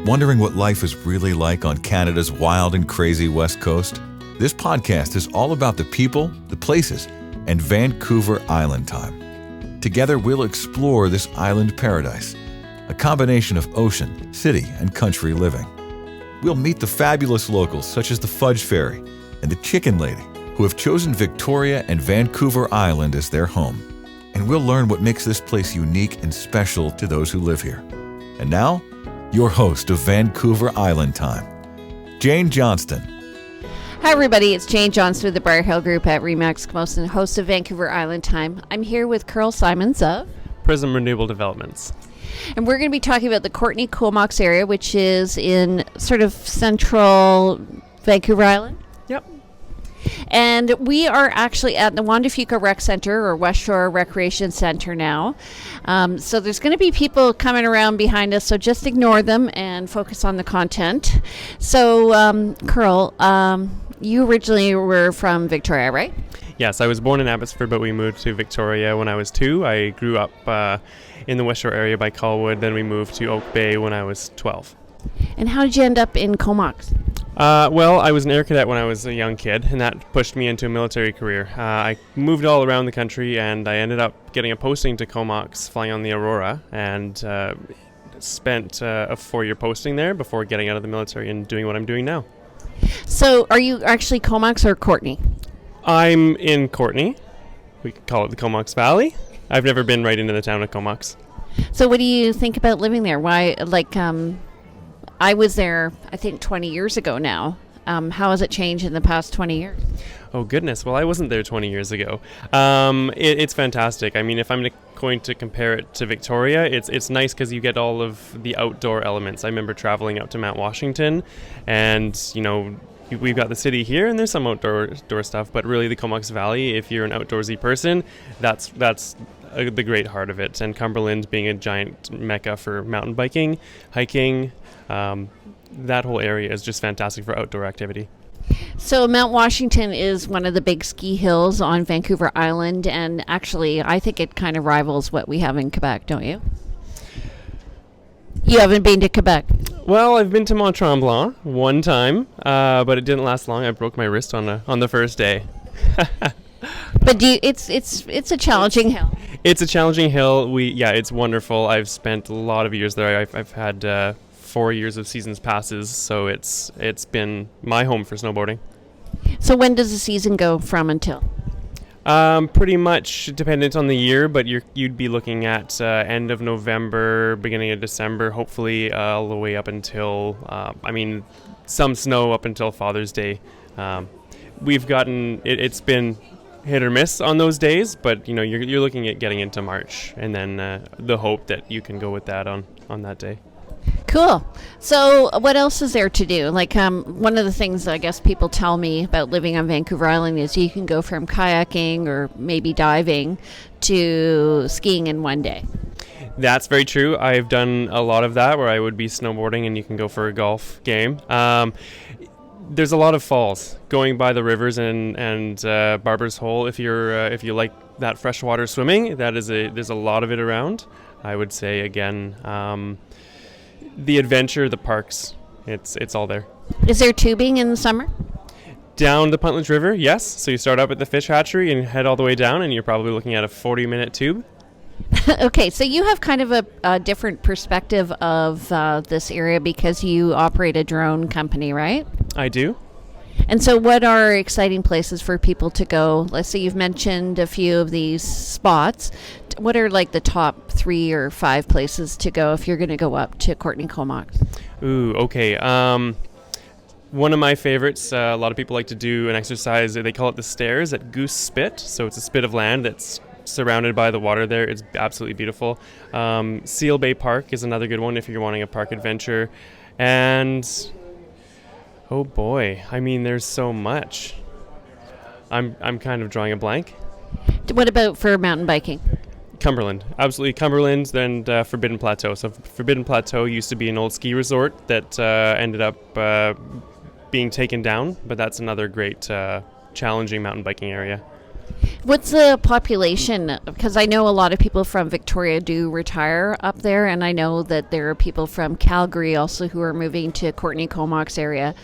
Wondering what life is really like on Canada's wild and crazy West Coast? This podcast is all about the people, the places, and Vancouver Island time. Together, we'll explore this island paradise, a combination of ocean, city, and country living. We'll meet the fabulous locals such as the Fudge Fairy and the Chicken Lady, who have chosen Victoria and Vancouver Island as their home. And we'll learn what makes this place unique and special to those who live here. And now, your host of Vancouver Island Time, Jane Johnston. Hi everybody, it's Jane Johnston with the Briar Hill Group at Remax Comox and host of Vancouver Island Time. I'm here with Kyrle Symons of Prisym Renewable Developments. And we're going to be talking about the Courtenay Comox area, which is in sort of central Vancouver Island. Yep. And we are actually at the Juan de Fuca Rec Center, or West Shore Recreation Center now. So there's going to be people coming around behind us, so just ignore them and focus on the content. So, Kyrle, you originally were from Victoria, right? Yes, I was born in Abbotsford, but we moved to Victoria when I was 2. I grew up in the West Shore area by Colwood, then we moved to Oak Bay when I was 12. And how did you end up in Comox? Well, I was an air cadet when I was a young kid, and that pushed me into a military career. I moved all around the country, and I ended up getting a posting to Comox, flying on the Aurora, and spent a 4-year posting there before getting out of the military and doing what I'm doing now. So are you actually Comox or Courtenay? I'm in Courtenay. We could call it the Comox Valley. I've never been right into the town of Comox. So what do you think about living there? Why, I was there, I think, 20 years ago now. How has it changed in the past 20 years? Oh, goodness. Well, I wasn't there 20 years ago. It's fantastic. I mean, if I'm going to compare it to Victoria, it's nice because you get all of the outdoor elements. I remember traveling out to Mount Washington, and, you know, we've got the city here, and there's some outdoor stuff, but really the Comox Valley, if you're an outdoorsy person, that's the great heart of it. And Cumberland being a giant mecca for mountain biking, hiking, that whole area is just fantastic for outdoor activity. So Mount Washington is one of the big ski hills on Vancouver Island, and actually I think it kind of rivals what we have in Quebec, don't you? You haven't been to Quebec? Well, I've been to Mont Tremblant one time, but it didn't last long. I broke my wrist on the first day. But it's a challenging hill. It's a challenging hill. It's wonderful. I've spent a lot of years there. I've had 4 years of seasons passes, so it's been my home for snowboarding. So when does the season go from until? Pretty much dependent on the year, but you'd be looking at end of November, beginning of December, hopefully all the way up until, some snow up until Father's Day. We've gotten, it's been hit or miss on those days, but you're looking at getting into March, and then the hope that you can go with that on that day. Cool. So what else is there to do? One of the things I guess people tell me about living on Vancouver Island is you can go from kayaking or maybe diving to skiing in one day. That's very true. I've done a lot of that where I would be snowboarding and you can go for a golf game. There's a lot of falls going by the rivers and Barber's Hole. If you like that freshwater swimming, there's a lot of it around. I would say again, the adventure, the parks, it's all there. Is there tubing in the summer? Down the Puntledge River, yes. So you start up at the fish hatchery and head all the way down, and you're probably looking at a 40-minute tube. Okay, so you have kind of a different perspective of this area because you operate a drone company, right? I do. And so what are exciting places for people to go? Let's say you've mentioned a few of these spots. What are the top 3 or 5 places to go if you're going to go up to Courtenay Comox? Ooh, okay. One of my favorites, a lot of people like to do an exercise, they call it the stairs at Goose Spit. So it's a spit of land that's surrounded by the water there. It's absolutely beautiful. Seal Bay Park is another good one if you're wanting a park adventure. And oh boy, there's so much. I'm kind of drawing a blank. What about for mountain biking? Cumberland, absolutely Cumberland, and Forbidden Plateau. So Forbidden Plateau used to be an old ski resort that ended up being taken down, but that's another great challenging mountain biking area. What's the population? Because I know a lot of people from Victoria do retire up there, and I know that there are people from Calgary also who are moving to Courtenay, Comox area.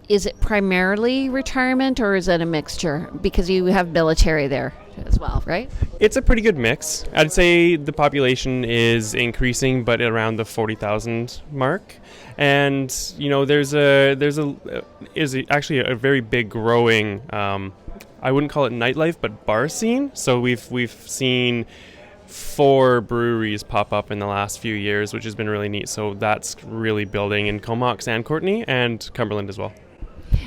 Is it primarily retirement, or is it a mixture? Because you have military there as well, right? It's a pretty good mix. I'd say the population is increasing, but around the 40,000 mark. And there's actually a very big growing. I wouldn't call it nightlife, but bar scene. So we've seen 4 breweries pop up in the last few years, which has been really neat. So that's really building in Comox and Courtenay and Cumberland as well.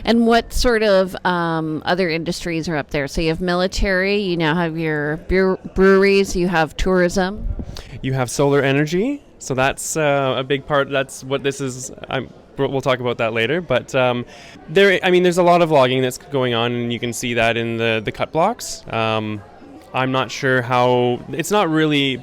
And what sort of other industries are up there? So you have military, you now have your breweries, you have tourism. You have solar energy. So that's a big part. That's what this is. We'll talk about that later. But there's a lot of logging that's going on, and you can see that in the cut blocks. I'm not sure how. It's not really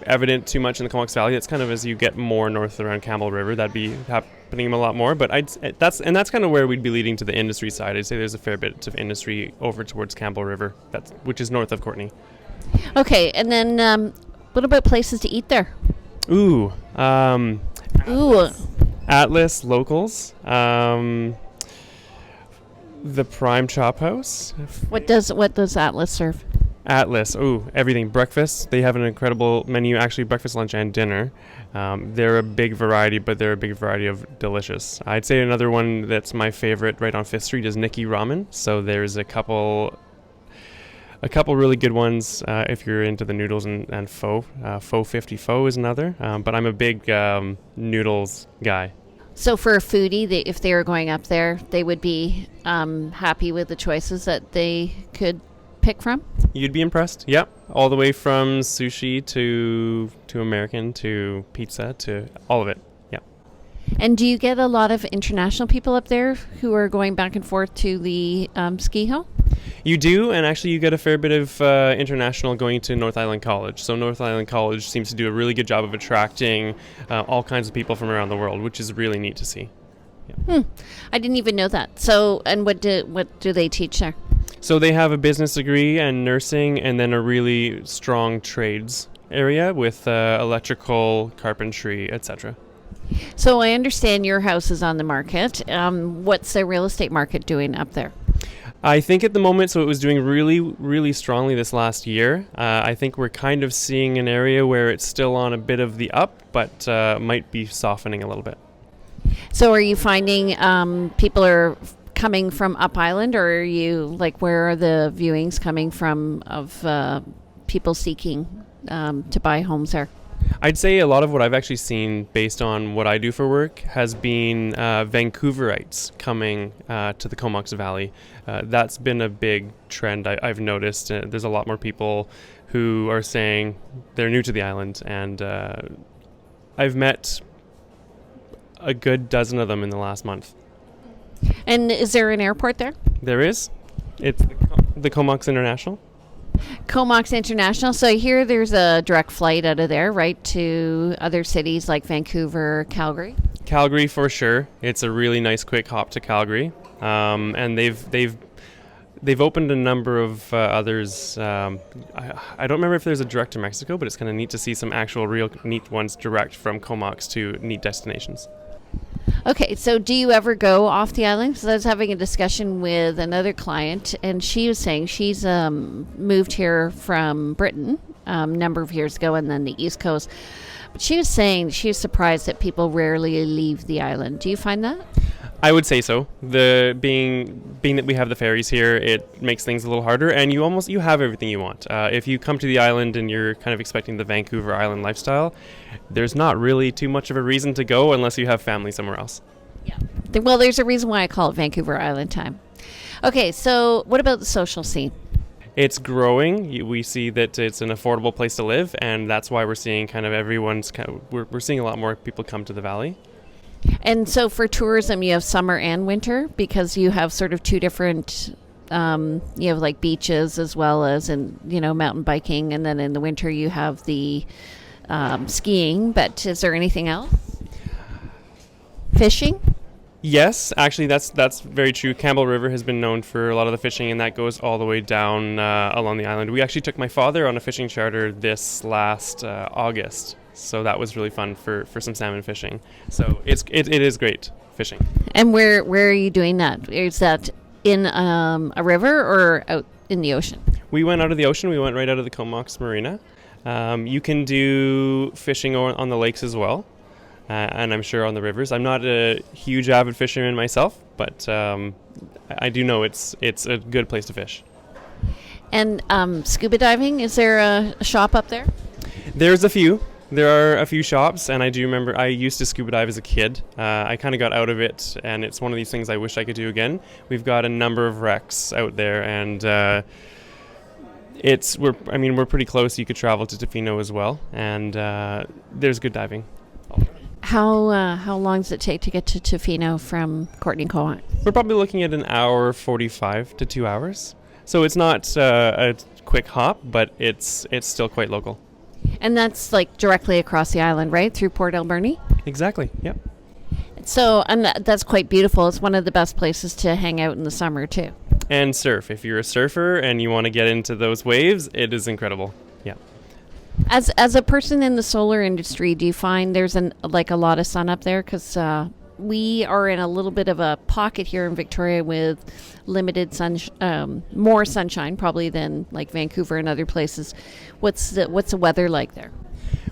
evident too much in the Comox Valley. It's kind of as you get more north around Campbell River, that'd be happening a lot more. But that's kind of where we'd be leading to the industry side. I'd say there's a fair bit of industry over towards Campbell River, which is north of Courtenay. Okay, and then what about places to eat there? Ooh. Ooh. Atlas Locals. The Prime Chop House. What does Atlas serve? Atlas, everything. Breakfast. They have an incredible menu, actually breakfast, lunch, and dinner. They're a big variety, but they're a big variety of delicious. I'd say another one that's my favorite right on 5th Street is Nikki Ramen. So there's a couple really good ones if you're into the noodles and pho. Pho 50 Pho is another, but I'm a big noodles guy. So for a foodie, if they were going up there, they would be happy with the choices that they could pick from? You'd be impressed, yep. All the way from sushi to American to pizza to all of it, yeah. And do you get a lot of international people up there who are going back and forth to the ski hill? You do, and actually you get a fair bit of international going to North Island College. So North Island College seems to do a really good job of attracting all kinds of people from around the world, which is really neat to see. Yeah. I didn't even know that. So, and what do they teach there? So they have a business degree and nursing, and then a really strong trades area with electrical, carpentry, etc. So I understand your house is on the market. What's the real estate market doing up there? I think at the moment, so it was doing really, really strongly this last year. I think we're kind of seeing an area where it's still on a bit of the up, but might be softening a little bit. So are you finding people are coming from Up Island, or are you where are the viewings coming from of people seeking to buy homes there? I'd say a lot of what I've actually seen based on what I do for work has been Vancouverites coming to the Comox Valley. That's been a big trend I've noticed. There's a lot more people who are saying they're new to the island, and I've met a good dozen of them in the last month. And is there an airport there? There is. It's the Comox International. Comox International. So here there's a direct flight out of there, right, to other cities like Vancouver, Calgary? Calgary for sure. It's a really nice quick hop to Calgary. And they've opened a number of others. I don't remember if there's a direct to Mexico, but it's kind of neat to see some actual real neat ones direct from Comox to neat destinations. Okay, so do you ever go off the island? Because I was having a discussion with another client, and she was saying she's moved here from Britain a number of years ago, and then the East Coast. But she was saying she was surprised that people rarely leave the island. Do you find that? I would say so. The being that we have the ferries here, it makes things a little harder, and you have everything you want. If you come to the island and you're kind of expecting the Vancouver Island lifestyle, there's not really too much of a reason to go unless you have family somewhere else. Yeah. Well, there's a reason why I call it Vancouver Island time. Okay, so what about the social scene? It's growing. We see that it's an affordable place to live, and that's why we're seeing we're seeing a lot more people come to the valley. And so for tourism, you have summer and winter, because you have sort of two different, you have beaches as well as mountain biking. And then in the winter you have the skiing. But is there anything else? Fishing? Yes, actually, that's very true. Campbell River has been known for a lot of the fishing, and that goes all the way down along the island. We actually took my father on a fishing charter this last August, so that was really fun for some salmon fishing. So it is great fishing. And where are you doing that? Is that in a river or out in the ocean? We went out of the ocean. We went right out of the Comox marina. You can do fishing on the lakes as well. And I'm sure on the rivers. I'm not a huge avid fisherman myself, but I do know it's a good place to fish. And scuba diving, is there a shop up there? There's a few. There are a few shops, and I do remember I used to scuba dive as a kid. I kind of got out of it, and it's one of these things I wish I could do again. We've got a number of wrecks out there, and we're pretty close. You could travel to Tofino as well, and there's good diving. How long does it take to get to Tofino from Courtenay Comox? We're probably looking at an hour 45 to 2 hours. So it's not a quick hop, but it's still quite local. And that's like directly across the island, right? Through Port Alberni? Exactly, yep. So, and that's quite beautiful. It's one of the best places to hang out in the summer, too. And surf. If you're a surfer and you want to get into those waves, it is incredible. Yeah. As a person in the solar industry, do you find there's a lot of sun up there? Because we are in a little bit of a pocket here in Victoria with limited more sunshine probably than like Vancouver and other places. What's the weather like there?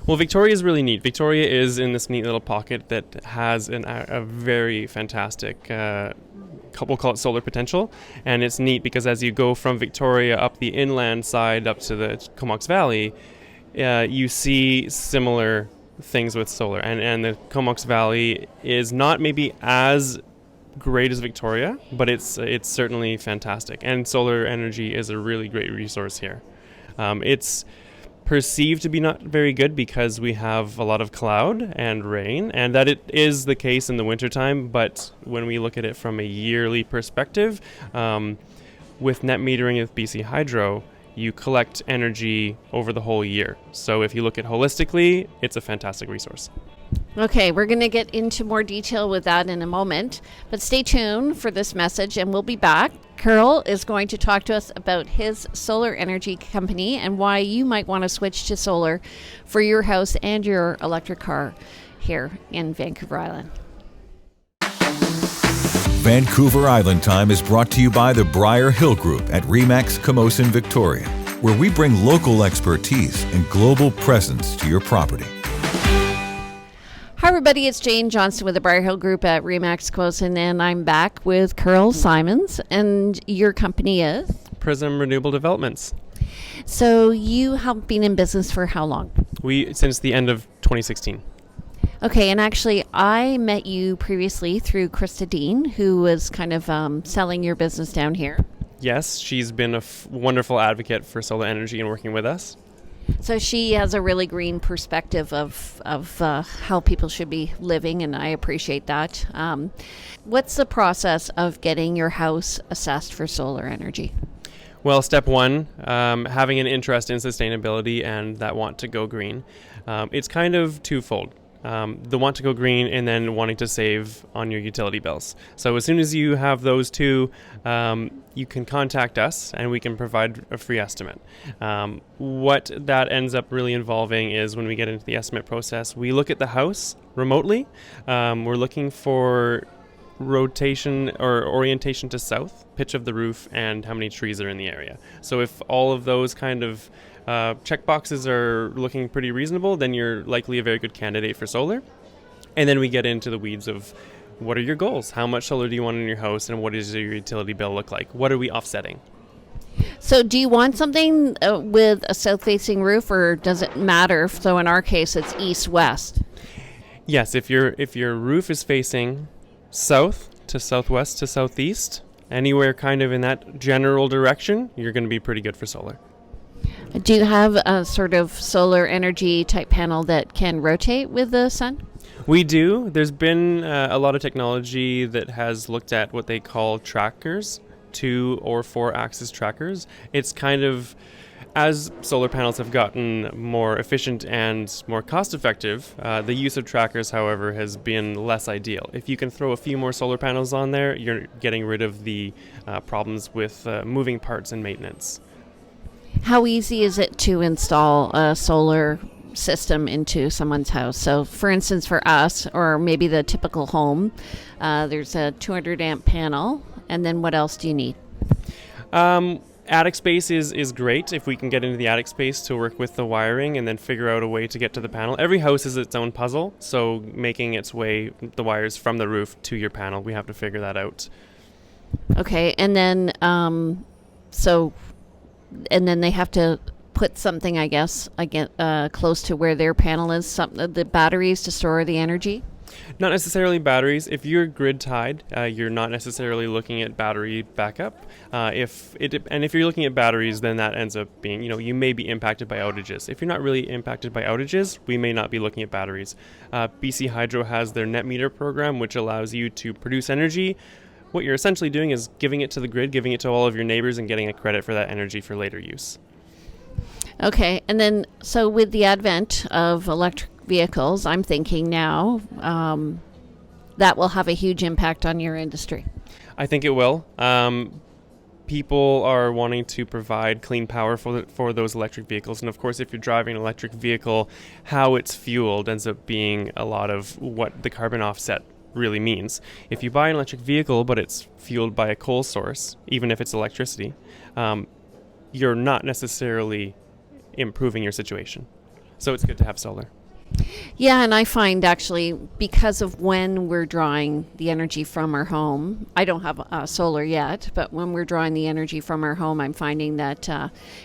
Well, Victoria is really neat. Victoria is in this neat little pocket that has a very fantastic we'll call it solar potential, and it's neat because as you go from Victoria up the inland side up to the Comox Valley, you see similar things with solar, and the Comox Valley is not maybe as great as Victoria, but it's certainly fantastic, and solar energy is a really great resource here. It's perceived to be not very good because we have a lot of cloud and rain, and that it is the case in the wintertime, but when we look at it from a yearly perspective, with net metering with BC Hydro, you collect energy over the whole year. So if you look at holistically, it's a fantastic resource. Okay, we're going to get into more detail with that in a moment, but stay tuned for this message and we'll be back. Kyrle is going to talk to us about his solar energy company and why you might want to switch to solar for your house and your electric car here in Vancouver Island. Vancouver Island Time is brought to you by the Briar Hill Group at Remax Comox in Victoria, where we bring local expertise and global presence to your property. Hi everybody, it's Jane Johnston with the Briar Hill Group at Remax Comox, and I'm back with Kyrle Symons, and your company is? Prisym Renewable Developments. So you have been in business for how long? Since the end of 2016. Okay, and actually I met you previously through Krista Dean, who was kind of selling your business down here. Yes, she's been a wonderful advocate for solar energy and working with us. So she has a really green perspective of how people should be living, and I appreciate that. What's the process of getting your house assessed for solar energy? Well, step one, having an interest in sustainability and that want to go green. It's kind of twofold. The want to go green and then wanting to save on your utility bills. So as soon as you have those two, you can contact us and we can provide a free estimate. What that ends up really involving is when we get into the estimate process, we look at the house remotely. We're looking for rotation or orientation to south, pitch of the roof, and how many trees are in the area. So if all of those kind of check boxes are looking pretty reasonable, then you're likely a very good candidate for solar. And then we get into the weeds of what are your goals? How much solar do you want in your house, and what does your utility bill look like? What are we offsetting? So do you want something with a south-facing roof, or does it matter? So in our case, it's east-west. Yes, if your roof is facing south to southwest to southeast, anywhere kind of in that general direction, you're going to be pretty good for solar. Do you have a sort of solar energy type panel that can rotate with the sun? We do. There's been a lot of technology that has looked at what they call trackers, 2 or 4 axis trackers. It's kind of As solar panels have gotten more efficient and more cost-effective, the use of trackers, however, has been less ideal. If you can throw a few more solar panels on there, you're getting rid of the problems with moving parts and maintenance. How easy is it to install a solar system into someone's house? So, for instance, for us, or maybe the typical home, there's a 200 amp panel, and then what else do you need? Attic space is great if we can get into the attic space to work with the wiring and then figure out a way to get to the panel. Every house is its own puzzle, so making its way, the wires from the roof to your panel, we have to figure that out. Okay, and then they have to put something, I guess, close to where their panel is, the batteries to store the energy? Not necessarily batteries. If you're grid tied, you're not necessarily looking at battery backup. If you're looking at batteries, then that ends up being, you may be impacted by outages. If you're not really impacted by outages, we may not be looking at batteries. BC Hydro has their net meter program, which allows you to produce energy. What you're essentially doing is giving it to the grid, giving it to all of your neighbors, and getting a credit for that energy for later use. Okay, and then so with the advent of electric vehicles, I'm thinking now that will have a huge impact on your industry. I think it will. People are wanting to provide clean power for those electric vehicles. And of course, if you're driving an electric vehicle, how it's fueled ends up being a lot of what the carbon offset really means. If you buy an electric vehicle, but it's fueled by a coal source, even if it's electricity, you're not necessarily improving your situation. So it's good to have solar. Yeah, and I find actually because of when we're drawing the energy from our home, I don't have solar yet, but when we're drawing the energy from our home, I'm finding that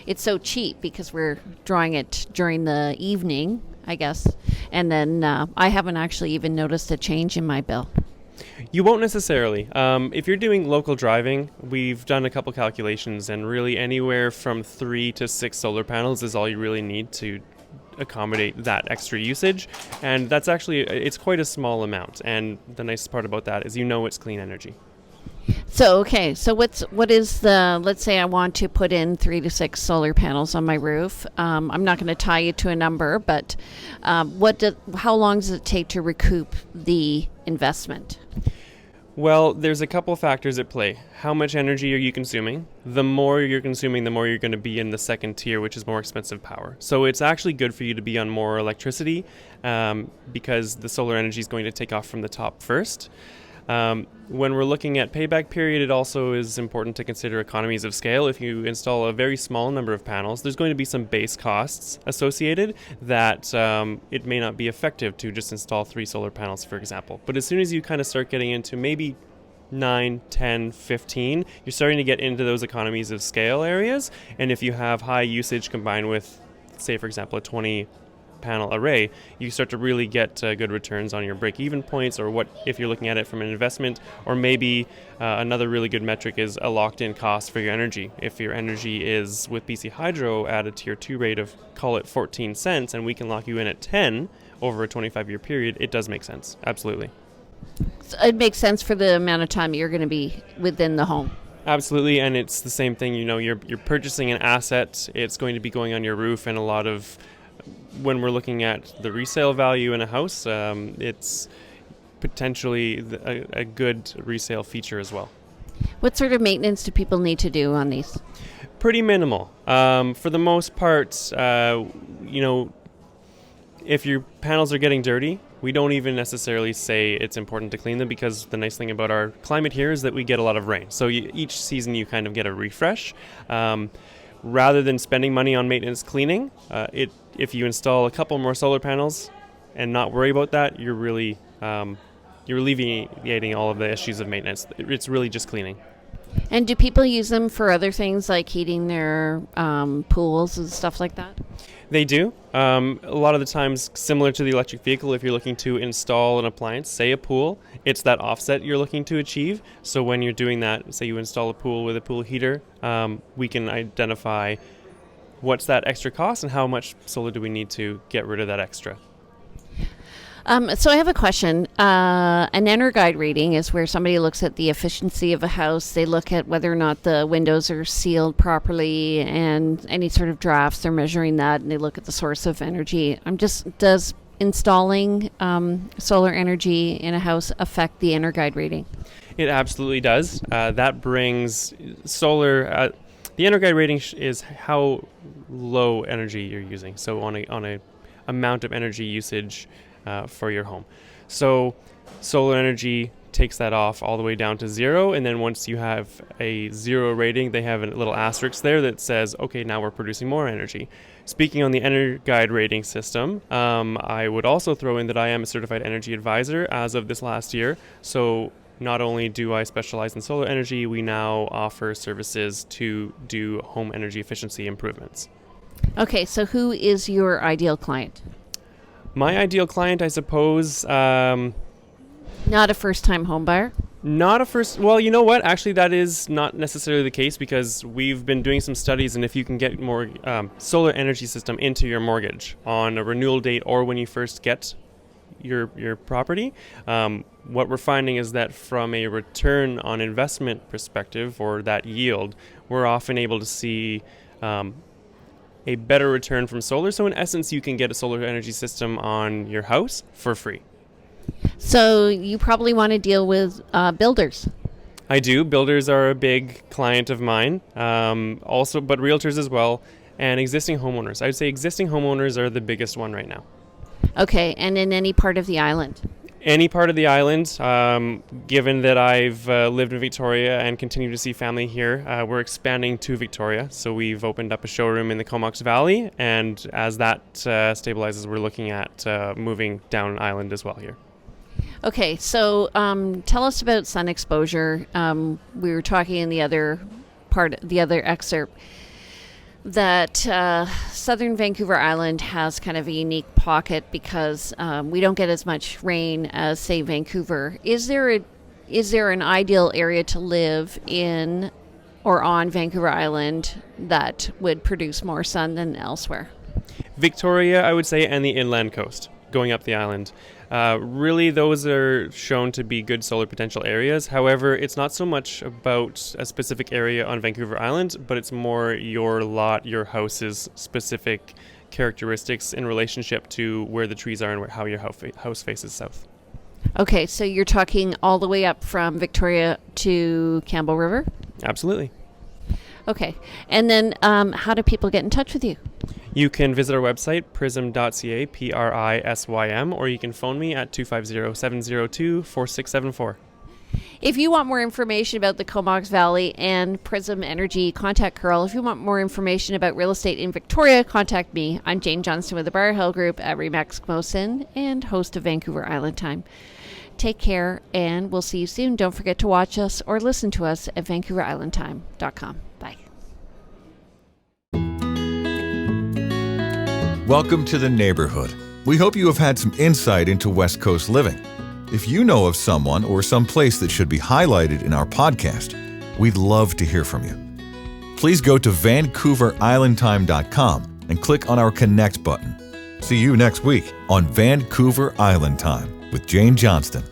it's so cheap because we're drawing it during the evening, I guess, and then I haven't actually even noticed a change in my bill. You won't necessarily. If you're doing local driving, we've done a couple calculations, and really anywhere from 3 to 6 solar panels is all you really need to accommodate that extra usage, and that's actually, it's quite a small amount, and the nice part about that is it's clean energy. So what is the, let's say I want to put in 3 to 6 solar panels on my roof. I'm not going to tie you to a number, but how long does it take to recoup the investment? Well, there's a couple factors at play. How much energy are you consuming? The more you're consuming, the more you're going to be in the second tier, which is more expensive power. So it's actually good for you to be on more electricity because the solar energy is going to take off from the top first. When we're looking at payback period, it also is important to consider economies of scale. If you install a very small number of panels, there's going to be some base costs associated that it may not be effective to just install 3 solar panels, for example. But as soon as you kind of start getting into maybe 9, 10, 15, you're starting to get into those economies of scale areas. And if you have high usage combined with, say, for example, a 20 panel array, you start to really get good returns on your break-even points, or what if you're looking at it from an investment, or maybe another really good metric is a locked-in cost for your energy. If your energy is with BC Hydro at a tier 2 rate of, call it 14 cents, and we can lock you in at 10 over a 25-year period, it does make sense. Absolutely. So it makes sense for the amount of time you're going to be within the home. Absolutely, and it's the same thing, you're purchasing an asset, it's going to be going on your roof, and a lot of when we're looking at the resale value in a house, it's potentially a good resale feature as well. What sort of maintenance do people need to do on these? Pretty minimal. For the most part, if your panels are getting dirty, we don't even necessarily say it's important to clean them, because the nice thing about our climate here is that we get a lot of rain. So each season you kind of get a refresh. Rather than spending money on maintenance cleaning, if you install a couple more solar panels and not worry about that, you're really you're alleviating all of the issues of maintenance. It's really just cleaning. And do people use them for other things like heating their pools and stuff like that? They do. A lot of the times, similar to the electric vehicle, if you're looking to install an appliance, say a pool, it's that offset you're looking to achieve. So when you're doing that, say you install a pool with a pool heater, we can identify what's that extra cost and how much solar do we need to get rid of that extra. So I have a question. An EnerGuide rating is where somebody looks at the efficiency of a house. They look at whether or not the windows are sealed properly and any sort of drafts. They're measuring that, and they look at the source of energy. Does installing solar energy in a house affect the EnerGuide rating? It absolutely does. That brings solar. The EnerGuide rating is how low energy you're using. So on a amount of energy usage for your home. So solar energy takes that off all the way down to 0, and then once you have a 0 rating, they have a little asterisk there that says, okay, now we're producing more energy. Speaking on the EnerGuide rating system, I would also throw in that I am a certified energy advisor as of this last year. So not only do I specialize in solar energy, we now offer services to do home energy efficiency improvements. Okay, so who is your ideal client? My ideal client, I suppose... not a first-time home buyer? Well, you know what? Actually, that is not necessarily the case, because we've been doing some studies, and if you can get more solar energy system into your mortgage on a renewal date or when you first get your property, what we're finding is that from a return on investment perspective, or that yield, we're often able to see a better return from solar. So in essence, you can get a solar energy system on your house for free. So you probably want to deal with builders. I do. Builders are a big client of mine, also, but realtors as well, and existing homeowners. I would say existing homeowners are the biggest one right now. Okay, and in any part of the island? Any part of the island. Given that I've lived in Victoria and continue to see family here, we're expanding to Victoria. So we've opened up a showroom in the Comox Valley, and as that stabilizes, we're looking at moving down island as well here. Okay, so tell us about sun exposure. We were talking in the other excerpt, that southern Vancouver Island has kind of a unique pocket because we don't get as much rain as, say, Vancouver. Is there an ideal area to live in or on Vancouver Island that would produce more sun than elsewhere? Victoria, I would say, and the inland coast going up the island. Really, those are shown to be good solar potential areas. However, it's not so much about a specific area on Vancouver Island, but it's more your lot, your house's specific characteristics in relationship to where the trees are and how your house faces south. Okay, so you're talking all the way up from Victoria to Campbell River? Absolutely. Okay, and then how do people get in touch with you? You can visit our website, prisym.ca, Prisym, or you can phone me at 250-702-4674. If you want more information about the Comox Valley and Prisym Energy, contact Kyrle. If you want more information about real estate in Victoria, contact me. I'm Jane Johnston with the Briar Hill Group at Remax Mosin and host of Vancouver Island Time. Take care, and we'll see you soon. Don't forget to watch us or listen to us at VancouverIslandTime.com. Bye. Welcome to the neighborhood. We hope you have had some insight into West Coast living. If you know of someone or some place that should be highlighted in our podcast, we'd love to hear from you. Please go to VancouverIslandTime.com and click on our Connect button. See you next week on Vancouver Island Time with Jane Johnston.